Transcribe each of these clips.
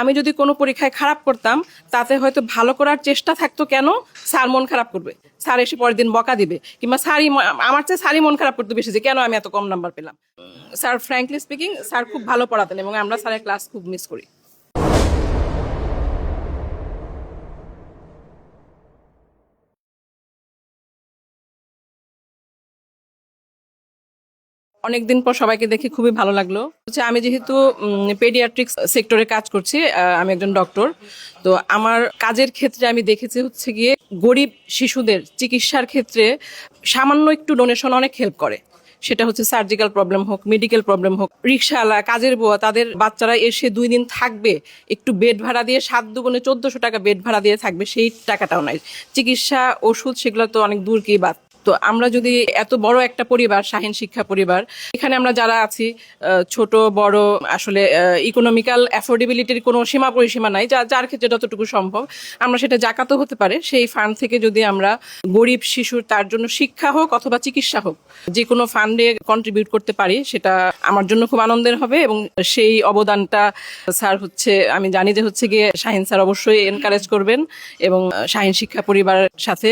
আমি যদি কোনো পরীক্ষায় খারাপ করতাম তাতে হয়তো ভালো করার চেষ্টা থাকতো, কেন স্যার মন খারাপ করবে, স্যার এসে পরের দিন বকা দিবে, কিংবা স্যারই আমার চেয়ে স্যারই মন খারাপ করতে বেশি যে কেন আমি এত কম নাম্বার পেলাম। স্যার ফ্র্যাঙ্কলি স্পিকিং স্যার খুব ভালো পড়াতেন এবং আমরা স্যারের ক্লাস খুব মিস করি। অনেকদিন পর সবাইকে দেখে খুবই ভালো লাগলো। আমি যেহেতু পেডিয়াট্রিক্স সেক্টরে কাজ করছি, আমি একজন ডক্টর, তো আমার কাজের ক্ষেত্রে আমি দেখেছি হচ্ছে গিয়ে গরিব শিশুদের চিকিৎসার ক্ষেত্রে সামান্য একটু ডোনেশন অনেক হেল্প করে। সেটা হচ্ছে সার্জিক্যাল প্রবলেম হোক, মেডিকেল প্রবলেম হোক, রিক্সাওয়ালা, কাজের বুয়া, তাদের বাচ্চারা এসে 2 দিন থাকবে, একটু বেড ভাড়া দিয়ে 7 দুগুণে 1400 টাকা বেড ভাড়া দিয়ে থাকবে, সেই টাকাটাও নাই। চিকিৎসা, ওষুধ, সেগুলো তো অনেক দূর কি বাদ। তো আমরা যদি এত বড় একটা পরিবার, শাহীন শিক্ষা পরিবার, এখানে আমরা যারা আছি, ছোট বড়, আসলে ইকোনমিক্যাল অ্যাফোর্ডেবিলিটির কোনো সীমা পরিসীমা নাই, যার ক্ষেত্রে যতটুকু সম্ভব আমরা সেটা জাকাতও হতে পারে, সেই ফান্ড থেকে যদি আমরা গরিব শিশুর, তার জন্য শিক্ষা হোক অথবা চিকিৎসা হোক, যে কোনো ফান্ডে কন্ট্রিবিউট করতে পারি, সেটা আমার জন্য খুব আনন্দের হবে। এবং সেই অবদানটা স্যার হচ্ছে, আমি জানি যে হচ্ছে গিয়ে শাহীন স্যার অবশ্যই এনকারেজ করবেন এবং শাহীন শিক্ষা পরিবারের সাথে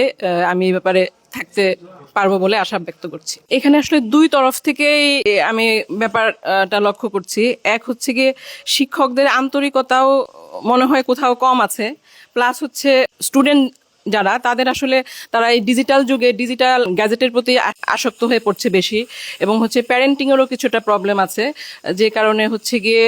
আমি এই ব্যাপারে থাকতে পারবো বলে আশা ব্যক্ত করছি। এখানে আসলে দুই তরফ থেকেই আমি ব্যাপারটা লক্ষ্য করছি। এক হচ্ছে গিয়ে শিক্ষকদের আন্তরিকতাও মনে হয় কোথাও কম আছে, প্লাস হচ্ছে স্টুডেন্ট যারা, তাদের আসলে তারা এই ডিজিটাল যুগে ডিজিটাল গ্যাজেটের প্রতি আসক্ত হয়ে পড়ছে বেশি, এবং হচ্ছে প্যারেন্টিং এরও কিছুটা প্রবলেম আছে, যে কারণে হচ্ছে গিয়ে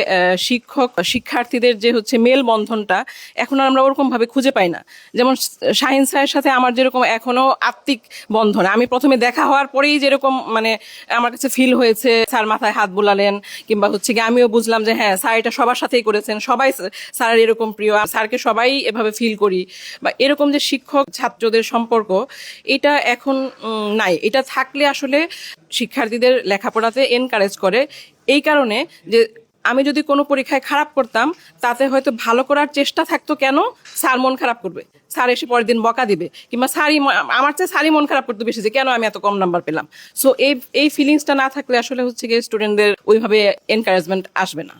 শিক্ষক শিক্ষার্থীদের যে হচ্ছে মেল বন্ধনটা এখন আর আমরা ওরকম ভাবে খুঁজে পাই না। যেমন শাহীন স্যারের সাথে আমার যেরকম এখনো আত্মিক বন্ধন, আমি প্রথমে দেখা হওয়ার পরেই যেরকম মানে আমার কাছে ফিল হয়েছে, স্যার মাথায় হাত বুলালেন, কিংবা হচ্ছে গিয়ে আমিও বুঝলাম যে হ্যাঁ স্যার এটা সবার সাথেই করেছেন, সবাই স্যারের এরকম প্রিয়, স্যারকে সবাই এভাবে ফিল করি, বা এরকম যে শিক্ষক ছাত্রদের সম্পর্ক, এটা এখন নাই। এটা থাকলে আসলে শিক্ষার্থীদের লেখাপড়াতে এনকারেজ করে, এই কারণে যে আমি যদি কোনো পরীক্ষায় খারাপ করতাম তাতে হয়তো ভালো করার চেষ্টা থাকতো, কেন স্যার মন খারাপ করবে, স্যার এসে পরের দিন বকা দিবে, কিংবা স্যারই আমার চেয়ে স্যারই মন খারাপ করতে বেশি যে কেন আমি এত কম নাম্বার পেলাম। সো এই ফিলিংসটা না থাকলে আসলে হচ্ছে গিয়ে স্টুডেন্টদের ওইভাবে এনকারেজমেন্ট আসবে না।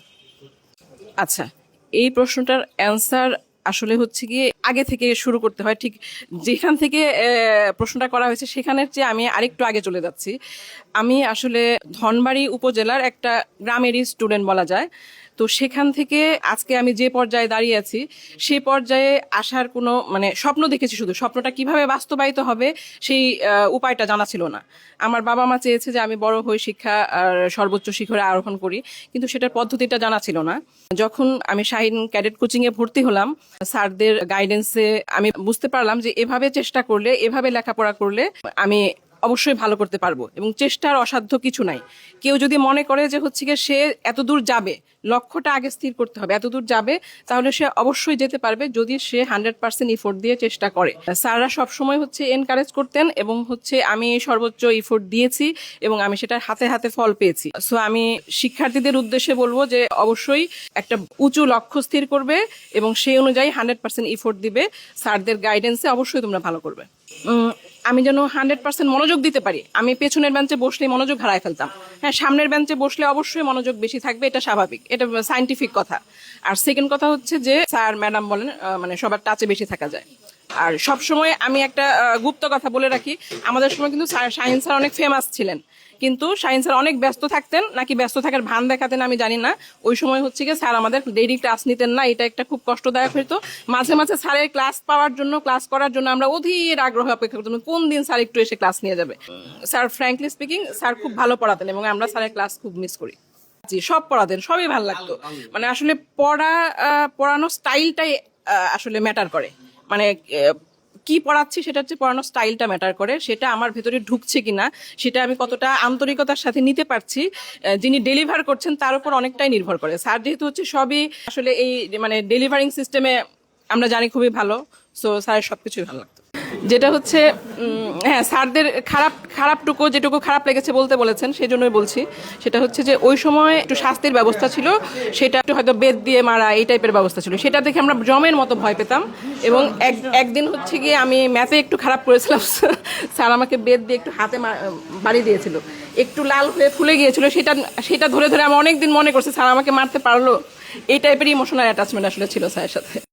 আচ্ছা, এই প্রশ্নটার অ্যান্সার আসলে হচ্ছে গিয়ে আগে থেকে শুরু করতে হয়। ঠিক যেখান থেকে প্রশ্নটা করা হয়েছে সেখানের চেয়ে আমি আরেকটু আগে চলে যাচ্ছি। আমি আসলে ধনবাড়ি উপজেলার একটা গ্রামেরই স্টুডেন্ট বলা যায়। তো সেখান থেকে আজকে আমি যে পর্যায়ে দাঁড়িয়ে আছি, সেই পর্যায়ে আসার কোনো মানে স্বপ্ন দেখেছি, শুধু স্বপ্নটা কিভাবে বাস্তবায়িত হবে সেই উপায়টা জানা ছিল না। আমার বাবা মা চেয়েছে যে আমি বড় হয়ে শিক্ষা আর সর্বোচ্চ শিখরে আরোহণ করি, কিন্তু সেটার পদ্ধতিটা জানা ছিল না। যখন আমি শাহীন ক্যাডেট কোচিং এ ভর্তি হলাম, স্যারদের গাইডেন্সে আমি বুঝতে পারলাম যে এভাবে চেষ্টা করলে, এভাবে লেখাপড়া করলে আমি অবশ্যই ভালো করতে পারবো, এবং চেষ্টার অসাধ্য কিছু নাই। কেউ যদি মনে করে যে হচ্ছে গিয়ে সে এতদূর যাবে, লক্ষ্যটা আগে স্থির করতে হবে, এতদূর যাবে, তাহলে সে অবশ্যই যেতে পারবে যদি সে 100% ইফোর্ট দিয়ে চেষ্টা করে। স্যাররা সবসময় হচ্ছে এনকারেজ করতেন, এবং হচ্ছে আমি সর্বোচ্চ ইফোর্ট দিয়েছি এবং আমি সেটার হাতে হাতে ফল পেয়েছি। সো আমি শিক্ষার্থীদের উদ্দেশ্যে বলবো যে অবশ্যই একটা উঁচু লক্ষ্য স্থির করবে এবং সেই অনুযায়ী 100% ইফোর্ট দিবে। স্যারদের গাইডেন্সে অবশ্যই তোমরা ভালো করবে। আমি যেন 100% মনোযোগ দিতে পারি। আমি পেছনের বেঞ্চে বসলে মনোযোগ হারায় ফেলতাম। হ্যাঁ, সামনের বেঞ্চে বসলে অবশ্যই মনোযোগ বেশি থাকবে, এটা স্বাভাবিক, এটা সায়েন্টিফিক কথা। আর সেকেন্ড কথা হচ্ছে যে স্যার ম্যাডাম বলেন মানে সবার টাচে বেশি থাকা যায়। আর সবসময় আমি একটা গুপ্ত কথা বলে রাখি, আমাদের সময় কিন্তু শাহীন স্যার অনেক ফেমাস ছিলেন, কিন্তু শাহীন স্যার অনেক ব্যস্ত থাকতেন, নাকি ব্যস্ত থাকার ভান দেখাতেন আমি জানি না। ওই সময় হচ্ছে গিয়ে স্যার আমাদের ডেইলি ক্লাস নিতেন না, এটা একটা খুব কষ্টদায়ক হতো। মাঝে মাঝে স্যারের ক্লাস পাওয়ার জন্য, ক্লাস করার জন্য আমরা অধীর আগ্রহ অপেক্ষা করতাম কোন দিন স্যার একটু এসে ক্লাস নিয়ে যাবে। স্যার ফ্র্যাঙ্কলি স্পিকিং স্যার খুব ভালো পড়াতেন এবং আমরা স্যারের ক্লাস খুব মিস করি। জি, সব পড়াতেন, সবই ভালো লাগতো। মানে আসলে পড়ানো স্টাইলটাই আসলে ম্যাটার করে। মানে কি পড়াচ্ছি সেটা হচ্ছে পড়ানোর স্টাইলটা ম্যাটার করে, সেটা আমার ভেতরে ঢুকছে কিনা, সেটা আমি কতটা আন্তরিকতার সাথে নিতে পারছি, যিনি ডেলিভার করছেন তার উপর অনেকটাই নির্ভর করে। স্যার যেহেতু হচ্ছে সবই আসলে এই মানে ডেলিভারিং সিস্টেমে আমরা জানি খুবই ভালো, সো স্যারের সবকিছুই ভালো লাগতো। যেটা হচ্ছে হ্যাঁ, স্যারদের খারাপটুকু যেটুকু খারাপ লেগেছে বলতে বলেছেন সেই জন্যই বলছি। সেটা হচ্ছে যে ওই সময় একটু শাস্তির ব্যবস্থা ছিল, সেটা একটু হয়তো বেত দিয়ে মারা এই টাইপের ব্যবস্থা ছিল, সেটা দেখে আমরা জমের মতো ভয় পেতাম। এবং একদিন হচ্ছে গিয়ে আমি ম্যাথে একটু খারাপ করেছিলাম, স্যার আমাকে বেত দিয়ে একটু হাতে বাড়ি দিয়েছিল, একটু লাল হয়ে ফুলে গিয়েছিল, সেটা ধরে ধরে আমি অনেকদিন মনে করছি স্যার আমাকে মারতে পারলো। এই টাইপের ইমোশনাল অ্যাটাচমেন্ট আসলে ছিল স্যারের সাথে।